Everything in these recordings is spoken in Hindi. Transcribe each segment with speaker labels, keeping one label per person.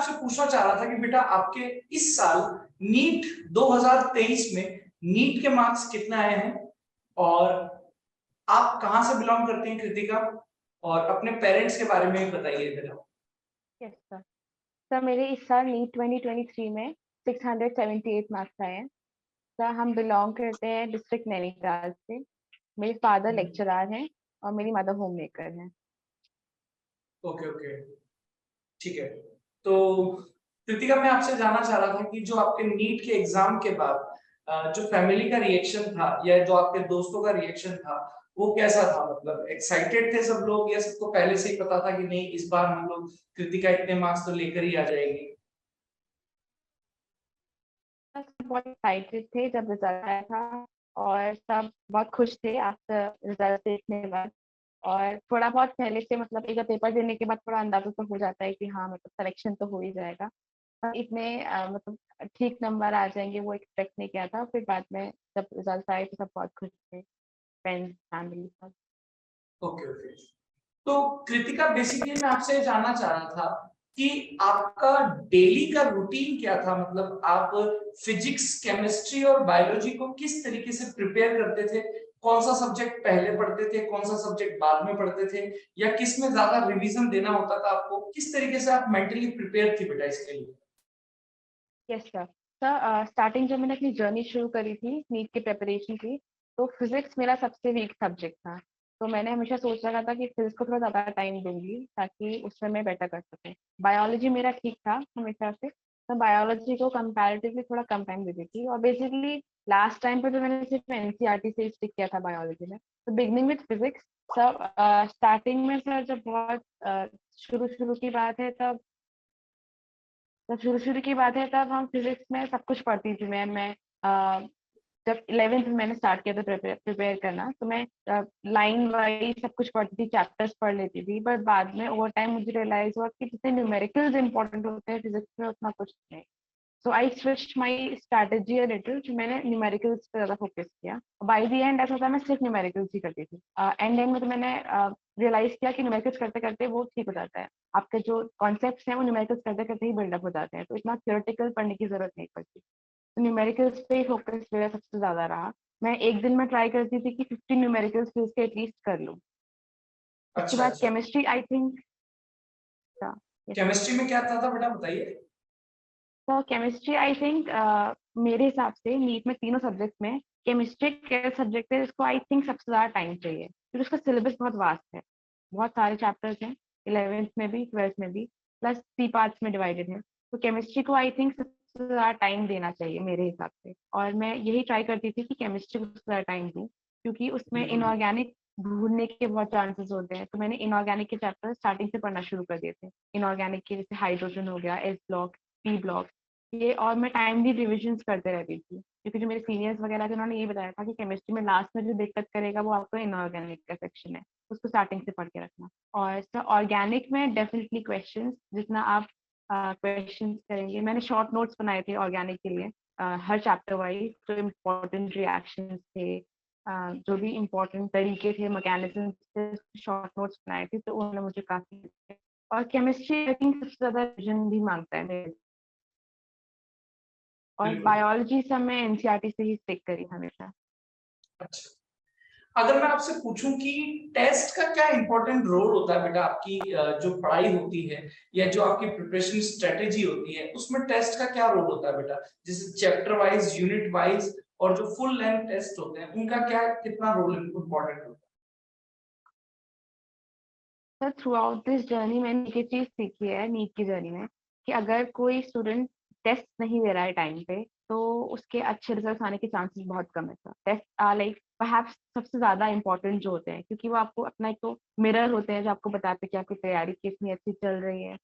Speaker 1: आपसे पूछना चाह रहा था कि बेटा आपके इस साल नीट 2023 में नीट के मार्क्स कितने आए हैं, और आप कहाँ से बिलोंग करती हैं कृतिका, और अपने पेरेंट्स के बारे में भी बताइए बेटा।
Speaker 2: Yes sir. सर मेरे इस साल नीट 2023 में 678 मार्क्स आए हैं। सर हम बिलोंग करते हैं डिस्ट्रिक्ट नैनीताल से। मेरे फादर लेक्चरर हैं और मेरी मदर होम मेकर हैं।
Speaker 1: ओके ओके, ठीक है। तो कृतिका, मैं आपसे जानना चाह रहा था कि जो आपके नीट के एग्जाम के बाद जो फैमिली का रिएक्शन था या जो आपके दोस्तों का रिएक्शन था वो कैसा था? मतलब एक्साइटेड थे सब लोग, या सबको पहले से ही पता था कि नहीं इस बार हम लोग कृतिका इतने मार्क्स तो लेकर ही आ जाएगी?
Speaker 2: सब बहुत एक्साइटेड थे जब रिजल्ट आया था, और सब बहुत खुश थे आफ्टर रिजल्ट देखने के बाद। और थोड़ा बहुत पहले से मतलब एक पेपर देने के बाद थोड़ा अंदाजा तो हो जाता है कि हाँ मतलब सिलेक्शन तो हो ही जाएगा। पर इतने मतलब ठीक नंबर आ जाएंगे वो एक्सपेक्ट नहीं किया था। फिर बाद में जब रिजल्ट आए तो सब बहुत खुश थे, फ्रेंड्स फैमिली सब।
Speaker 1: Okay okay. तो कृतिका, बेसिकली मैं आपसे जानना चाह रहा था कि आपका डेली का रूटीन क्या था? मतलब आप फिजिक्स, केमिस्ट्री और बायोलॉजी को किस तरीके से प्रिपेयर करते थे? कौन सा सब्जेक्ट पहले पढ़ते थे, कौन सा सब्जेक्ट बाद में पढ़ते थे, या किस में ज्यादा रिवीजन देना होता था आपको? किस तरीके से आप मेंटली प्रिपेयर थी बेटा इसके लिए?
Speaker 2: Yes sir. सर स्टार्टिंग जब मैंने अपनी जर्नी शुरू करी थी नीट की प्रिपरेशन की, तो फिजिक्स मेरा सबसे वीक सब्जेक्ट था। तो मैंने हमेशा सोच रखा था कि फिजिक्स को थोड़ा ज़्यादा टाइम दूंगी ताकि उसमें मैं बेटर कर सकूँ। बायोलॉजी मेरा ठीक था हमेशा से, तो बायोलॉजी को कंपैरेटिवली थोड़ा कम टाइम देती थी। और बेसिकली लास्ट टाइम पे तो मैंने सिर्फ एनसीईआरटी से स्टिक किया था बायोलॉजी में। तो बिगनिंग विद फिजिक्स, सब स्टार्टिंग में सर जब बहुत शुरू शुरू की बात है तब शुरू शुरू की बात है तब हम फिजिक्स में सब कुछ पढ़ती थी। मैं जब 11th में मैंने स्टार्ट किया था प्रिपेयर करना, तो मैं लाइन वाइज सब कुछ पढ़ती थी, चैप्टर्स पढ़ लेती थी। बट बाद में ओवर टाइम मुझे रियलाइज हुआ कि जितने न्यूमेरिकल्स इंपॉर्टेंट होते हैं फिजिक्स में उतना कुछ नहीं। So I switch my strategy a little, जो मैंने न्यूमेरिकल्स पे ज़्यादा फोकस किया। बाय द एंड ऐसा था मैं सिर्फ न्यूमेरिकल्स ही करती थी। एंड एंड में तो मैंने रियलाइज किया कि न्यूमेरिकल्स करते करते वो ठीक हो जाता है। आपके जो कॉन्सेप्ट्स हैं वो न्यूमेरिकल्स करते करते ही बिल्डअप हो जाते हैं, तो इतना थियोरेटिकल पढ़ने की जरूरत नहीं पड़ती। तो न्यूमेरिकल्स पे ही फोकस मेरा सबसे ज्यादा रहा। मैं एक दिन में ट्राई करती थी कि 15 न्यूमेरिकल्स फिर के एटलीस्ट कर लूँ। उसके
Speaker 1: अच्छा
Speaker 2: बाद
Speaker 1: अच्छा।
Speaker 2: केमिस्ट्री आई थिंक था।
Speaker 1: केमिस्ट्री में क्या था बेटा, बताइए।
Speaker 2: तो केमिस्ट्री आई थिंक मेरे हिसाब से नीट में तीनों सब्जेक्ट में केमिस्ट्री के सब्जेक्ट है जिसको आई थिंक सबसे ज्यादा टाइम चाहिए, क्योंकि उसका सिलेबस बहुत वास्ट है। बहुत सारे चैप्टर्स हैं, 11th में भी 12th में भी, प्लस 3 पार्ट्स में डिवाइडेड है। तो केमिस्ट्री को आई थिंक सबसे ज्यादा टाइम देना चाहिए मेरे हिसाब से, और मैं यही ट्राई करती थी कि केमिस्ट्री को सबसे ज्यादा टाइम दूँ, क्योंकि उसमें
Speaker 1: बिल्कुल बिल्कुल।
Speaker 2: इनऑर्गेनिक भूनने के बहुत चांसेस होते हैं। तो मैंने इनऑर्गेनिक के चैप्टर स्टार्टिंग से पढ़ना शुरू कर दिए थे। इनऑर्गेनिक के जैसे हाइड्रोजन हो गया, एस ब्लॉक, पी ब्लॉक, ये। और मैं टाइमली रिविजन्स करते रहती थी, क्योंकि जो मेरे सीनियर्स वगैरह थे उन्होंने ये बताया था कि केमिस्ट्री में लास्ट में जो दिक्कत करेगा वो आपका इनऑर्गेनिक का सेक्शन है, उसको स्टार्टिंग से पढ़ के रखना। और सर ऑर्गेनिक में डेफिनेटली क्वेश्चंस, जितना आप क्वेश्चंस करेंगे, मैंने शॉर्ट नोट्स बनाए थे ऑर्गेनिक के लिए। हर चैप्टर वाइज जो इम्पोर्टेंट रिएक्शंस थे, जो भी इम्पोर्टेंट तरीके थे, मैकेनिज्म थे, शॉर्ट नोट्स बनाए थे, तो उन्होंने मुझे काफी। और केमिस्ट्री आई थिंक सबसे ज्यादा रिविजन भी मांगता है। और
Speaker 1: बिल्कुल।
Speaker 2: बायोलॉजी सब मैं एनसीईआरटी से ही स्टिक करी हमेशा।
Speaker 1: अच्छा, अगर मैं आपसे पूछूं कि टेस्ट का क्या इंपॉर्टेंट रोल होता है बेटा आपकी जो पढ़ाई होती है या जो आपकी प्रिपरेशन स्ट्रेटेजी होती है, उसमें टेस्ट का क्या रोल होता है बेटा? जैसे चैप्टर वाइज, यूनिट वाइज, और जो फुल लेंथ टेस्ट होते हैं उनका क्या कितना रोल इंपॉर्टेंट होता
Speaker 2: sir through out this journey मैंने एक चीज सीखी है नीट की जर्नी में, कि अगर कोई स्टूडेंट टेस्ट नहीं दे रहा है टाइम पे, तो उसके अच्छे रिजल्ट आने के चांसेस बहुत कम है। सर टेस्ट लाइक परहैप्स सबसे ज्यादा इंपॉर्टेंट जो होते हैं, क्योंकि वो आपको अपना एक तो मिरर होते हैं जो आपको बताते हैं कि आपकी तैयारी कितनी अच्छी चल रही है।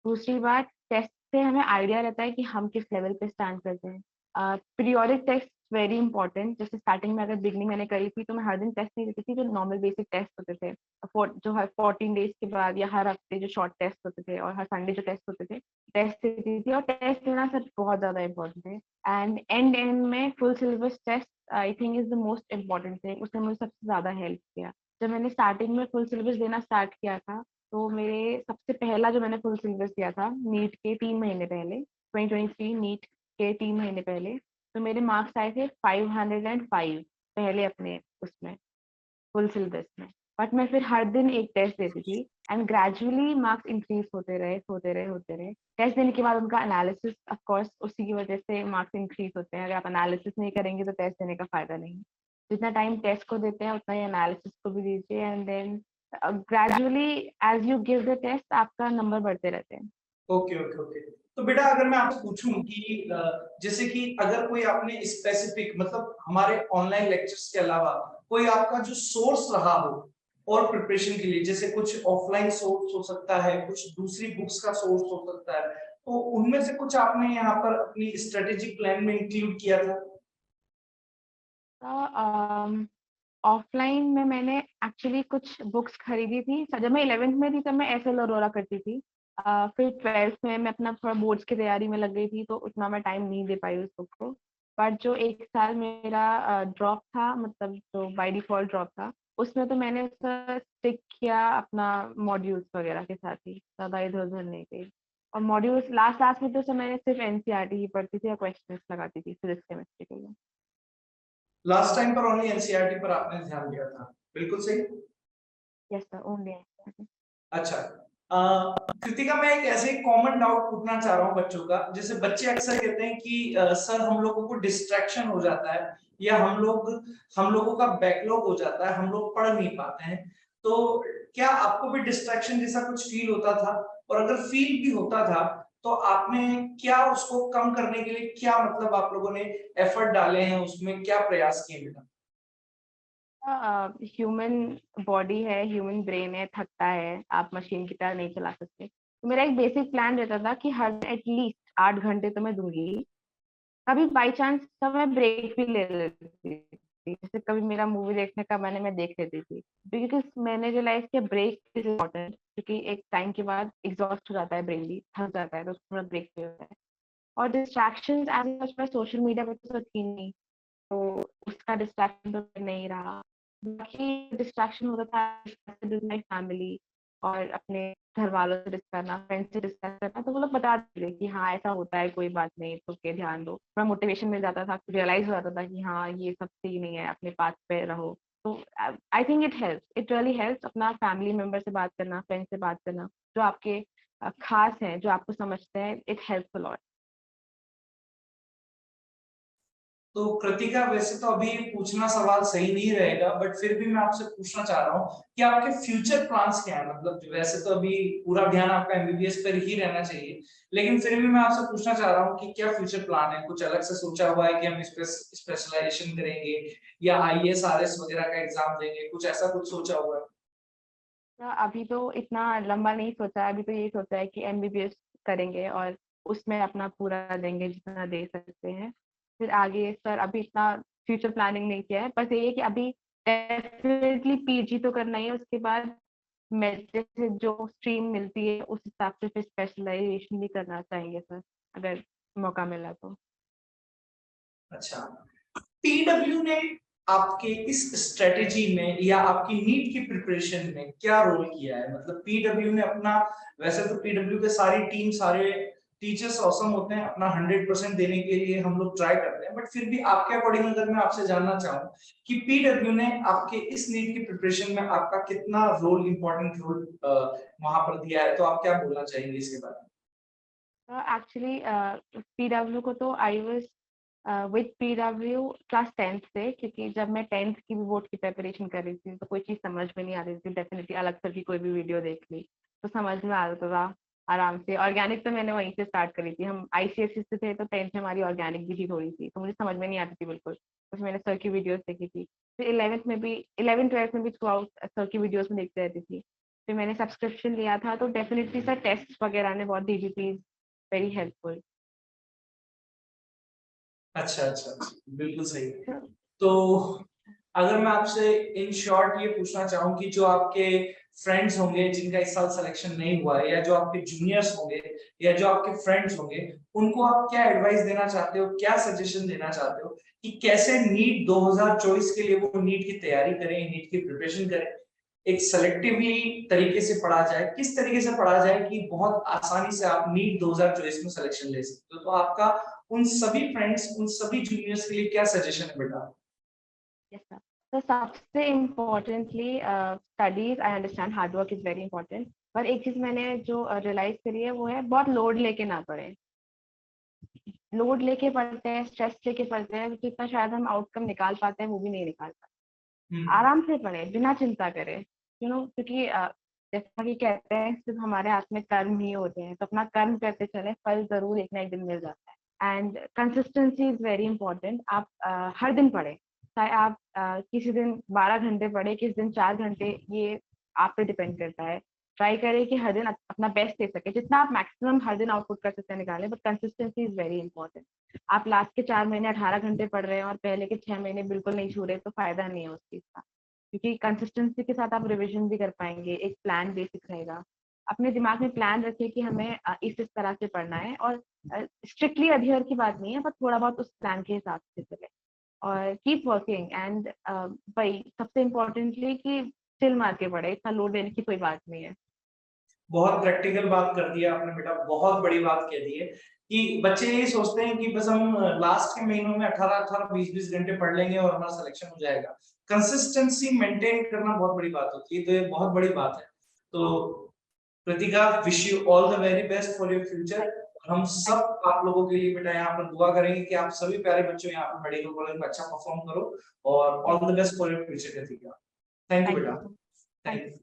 Speaker 2: दूसरी बात, टेस्ट से हमें आइडिया रहता है कि हम किस लेवल पे स्टैंड करते हैं। Periodic test very important. जैसे स्टार्टिंग में अगर बिगनिंग मैंने करी थी तो मैं हर दिन टेस्ट नहीं देती थी, जो नॉर्मल बेसिक टेस्ट होते थे, जो हर 14 डेज के बाद या हर हफ्ते जो शॉर्ट टेस्ट होते थे, और हर संडे जो टेस्ट होते थे, टेस्ट देती थी। और टेस्ट देना सर बहुत ज्यादा इंपॉर्टेंट है। एंड एंड एंड में full syllabus test I think is the most important thing. उसने मुझे सबसे ज्यादा हेल्प किया। जब मैंने स्टार्टिंग में फुल सिलेबस देना स्टार्ट किया था, तो मेरे सबसे पहला जो मैंने फुल सिलेबस दिया था नीट के 3 महीने पहले, 2023 नीट के 3 महीने पहले, तो मेरे मार्क्स आए थे 505 पहले अपने उसमें फुल सिलेबस में। बट मैं फिर हर दिन एक टेस्ट देती थी एंड ग्रेजुअली मार्क्स इंक्रीज होते रहे। टेस्ट देने के बाद उनका एनालिसिस, ऑफ कोर्स उसी की वजह से मार्क्स इंक्रीज होते हैं। अगर आप एनालिसिस नहीं करेंगे तो टेस्ट देने का फायदा नहीं। जितना टाइम टेस्ट को देते हैं उतना ही एनालिसिस को भी दीजिए and then gradually as you give the test आपका नंबर बढ़ते रहते हैं।
Speaker 1: Okay okay okay. तो बेटा अगर मैं आपसे पूछूं कि जैसे कि अगर कोई आपने स्पेसिफिक मतलब हमारे ऑनलाइन लेक्चर्स के अलावा कोई आपका जो सोर्स रहा हो और प्रिपरेशन के लिए, जैसे कुछ ऑफलाइन सोर्स हो सकता है, कुछ दूसरी बुक्स का सोर्स हो सकता है, तो उनमें से कुछ आपने यहाँ पर अपनी स्ट्रेटेजिक प्लान में इंक्लूड किया था?
Speaker 2: ऑफलाइन में मैंने एक्चुअली कुछ बुक्स खरीदी थी। जब मैं 11th में थी तब मैं एस एल अरोरा करती थी। फिर 12th में मैं अपना थोड़ा बोर्ड्स की तैयारी में लग गई थी तो उतना मैं टाइम नहीं दे पाई उस बुक को। बट जो 1 साल मेरा ड्रॉप था, मतलब जो बाय डिफॉल्ट ड्रॉप था, उसमें तो मैंने उसका स्टिक किया अपना मॉड्यूल्स वगैरह के साथ ही, ज़्यादा इधर उधर नहीं गई। और मॉड्यूल्स लास्ट लास्ट में तो सब मैंने सिर्फ एनसीईआरटी ही पढ़ती थी और क्वेश्चंस लगाती थी फिजिक्स केमिस्ट्री के लिए।
Speaker 1: लास्ट टाइम पर ओनली एनसीईआरटी पर आपने ध्यान दिया था, बिल्कुल सही।
Speaker 2: Yes sir, only NCERT.
Speaker 1: अच्छा, कृतिका मैं एक ऐसे कॉमन डाउट पूछना चाह रहा हूँ बच्चों का। जैसे बच्चे अक्सर कहते हैं कि सर हम लोगों को डिस्ट्रैक्शन हो जाता है, या हम लोगों का बैकलॉग हो जाता है, हम लोग पढ़ नहीं पाते हैं। तो क्या आपको भी डिस्ट्रैक्शन जैसा कुछ फील होता था? और अगर फील भी होता था तो आपने क्या उसको कम करने के लिए क्या मतलब आप लोगों ने एफर्ट डाले हैं, उसमें क्या प्रयास किए बेटा?
Speaker 2: ह्यूमन बॉडी है, ह्यूमन ब्रेन है, थकता है, आप मशीन की तरह नहीं चला सकते। तो मेरा एक बेसिक प्लान रहता था कि हर एटलीस्ट 8 घंटे तो मैं दूंगी। कभी बाई चांस तब मैं ब्रेक भी ले लेती थी। जैसे कभी मेरा मूवी देखने का मैं देख लेती थी, बिकॉज मैंने रियलाइज किया ब्रेक इज इम्पोर्टेंट, क्योंकि एक टाइम के बाद एग्जॉस्ट हो जाता है, ब्रेन भी थक जाता है, तो थोड़ा ब्रेक चाहिए होता है। और डिस्ट्रैक्शन एज सच मैं सोशल मीडिया पे तो थी नहीं, तो उसका डिस्ट्रैक्शन तो नहीं रहा। बाकी डिस्ट्रैक्शन होता था माय फैमिली और अपने घर वालों से डिस्कस करना, फ्रेंड्स से डिस्कस करना, तो वो लोग बता देते थे कि हाँ ऐसा होता है, कोई बात नहीं, तो के ध्यान दो। थोड़ा मोटिवेशन मिल जाता था, रियलाइज हो जाता था कि हाँ ये सब सही नहीं है, अपने पाथ पे रहो। तो I think it helps, it really helps अपना फैमिली मेंबर से बात करना, फ्रेंड से बात करना, जो आपके खास हैं, जो आपको समझते हैं, इट हेल्प्स अ लॉट।
Speaker 1: तो कृतिका वैसे तो अभी पूछना सवाल सही नहीं रहेगा, बट फिर भी मैं आपसे पूछना चाह रहा हूँ कि आपके फ्यूचर प्लान्स क्या है? मतलब वैसे तो अभी पूरा ध्यान आपका एमबीबीएस पर ही रहना चाहिए, लेकिन फिर भी मैं आपसे पूछना चाह रहा हूँ कि क्या फ्यूचर प्लान है? कुछ अलग से सोचा हुआ है कि हम स्पेशलाइजेशन करेंगे या आईएएस आरएस वगैरह का एग्जाम देंगे? कुछ ऐसा कुछ सोचा हुआ है?
Speaker 2: अभी तो इतना लंबा नहीं सोचा है, अभी तो यही सोचा है कि एमबीबीएस करेंगे और उसमें अपना पूरा देंगे जितना दे सकते हैं। फिर आगे सर अभी इतना फ्यूचर प्लानिंग नहीं किया है, बस ये है कि अभी डेफिनेटली पीजी तो करना ही है, उसके बाद मेडिसिन से जो स्ट्रीम मिलती है उस हिसाब से फिर स्पेशलाइजेशन भी करना चाहेंगे सर, अगर मौका मिला तो।
Speaker 1: अच्छा, पीडब्ल्यू ने आपके इस स्ट्रेटेजी में या आपकी नीट की प्रिपरेशन में क्या रोल किया है? मतलब पीडब्ल्यू ने अपना, वैसे तो पीडब्ल्यू के सारी टीम, सारे टीचर्स ऑसम होते हैं, अपना 100% देने के लिए हम लोग ट्राई करते हैं, बट फिर भी आपके अकॉर्डिंग अगर मैं आपसे जानना चाहूँ कि पीडब्ल्यू ने आपके इस नीट की प्रिपरेशन में आपका कितना रोल, इंपॉर्टेंट रोल वहां पर दिया है, तो आप क्या बोलना चाहेंगे इसके बारे में?
Speaker 2: एक्चुअली पीडब्ल्यू को तो I was with PW class 10th से, क्योंकि जब मैं 10th की भी बोर्ड की प्रिपरेशन कर रही थी तो कोई चीज़ समझ में नहीं आ रही थी, डेफिनेटली अलग सर की कोई भी वीडियो देख ली तो समझ में आ जाता था आराम से। ऑर्गेनिक तो मैंने वहीं से स्टार्ट करी थी, हम आईसीएसई से थे तो 10th में हमारी ऑर्गेनिक भी थी थोड़ी सी, तो मुझे समझ में नहीं आती थी बिल्कुल, बस मैंने सर की वीडियोस देखी थी। फिर 11th में भी, 11th 12th में भी थ्रू आउट सर की वीडियोस में देखते रहती थी। फिर मैंने सब्सक्रिप्शन लिया था तो डेफिनेटली सर टेस्ट वगैरह ने बहुत दी थी, प्लीज वेरी हेल्पफुल।
Speaker 1: अच्छा अच्छा अच्छा, बिल्कुल सही। तो अगर मैं आपसे इन शॉर्ट ये पूछना चाहूँ कि जो आपके फ्रेंड्स होंगे जिनका इस साल सिलेक्शन नहीं हुआ है, या जो आपके जूनियर्स होंगे, या जो आपके फ्रेंड्स होंगे, उनको आप क्या एडवाइस देना चाहते हो, क्या सजेशन देना चाहते हो कि कैसे नीट 2024 के लिए वो नीट की तैयारी करें, नीट की प्रिपरेशन करें? एक सेलेक्टिवली तरीके से पढ़ा जाए, किस तरीके से पढ़ा जाए कि बहुत आसानी से आप नीट 2024 में सिलेक्शन ले सकते हो? तो आपका उन सभी फ्रेंड्स, उन सभी जूनियर्स के लिए क्या सजेशन है बेटा?
Speaker 2: Yes sir. तो सबसे importantly studies, I understand hard work is very important, पर एक चीज मैंने जो रियलाइज करी है वो है बहुत लोड लेके ना पढ़े। लोड लेके पढ़ते हैं, स्ट्रेस लेके पढ़ते हैं, तो इतना शायद हम आउटकम निकाल पाते हैं, वो भी नहीं निकाल पाते। आराम से पढ़े, बिना चिंता करे, क्योंकि जैसा कि कहते हैं सिर्फ हमारे हाथ में कर्म ही होते हैं, तो अपना कर्म करते चले, फल जरूर एक ना एक दिन मिल जाता है। And consistency is very important. आप हर दिन पढ़े, चाहे आप किसी दिन 12 घंटे पढ़े, किसी दिन 4 घंटे, ये आप पे डिपेंड करता है। ट्राई करें कि हर दिन अपना बेस्ट दे सके, जितना आप मैक्सिमम हर दिन आउटपुट कर सकते हैं निकालें, but consistency is very important. आप लास्ट के 4 महीने 18 घंटे पढ़ रहे हैं और पहले के 6 महीने बिल्कुल नहीं छू रहे, तो फायदा नहीं है उस चीज का, क्योंकि कंसिस्टेंसी के साथ आप रिविजन भी कर पाएंगे, एक प्लान बेसिक रहेगा। अपने दिमाग में प्लान रखिए कि हमें इस तरह से पढ़ना है, और स्ट्रिक्टली अध्ययन की बात नहीं है, पर थोड़ा बहुत उस प्लान के हिसाब से चले, और कीप वर्किंग। एंड भाई सबसे इम्पोर्टेंटली कि चिल मार के पढ़े, इतना लोड देने की कोई बात नहीं है।
Speaker 1: बहुत प्रैक्टिकल बात कर दिया आपने बेटा, बहुत बड़ी बात कह दी है कि बच्चे यही सोचते हैं कि बस हम लास्ट के महीनों में 18 20 घंटे पढ़ लेंगे और हमारा सिलेक्शन हो जाएगा। कंसिस्टेंसी मेंटेन करना बहुत बड़ी बात होती है, तो ये बहुत बड़ी बात है। तो Kritika, wish you all the very best for your future. हम सब आप लोगों के लिए बेटा यहाँ पर दुआ करेंगे कि आप सभी प्यारे बच्चों यहाँ पर मेडिकल कॉलेज में अच्छा परफॉर्म करो, और all the best for your future Kritika. Thank you
Speaker 2: thank
Speaker 1: बेटा।
Speaker 2: यू।
Speaker 1: Thank you.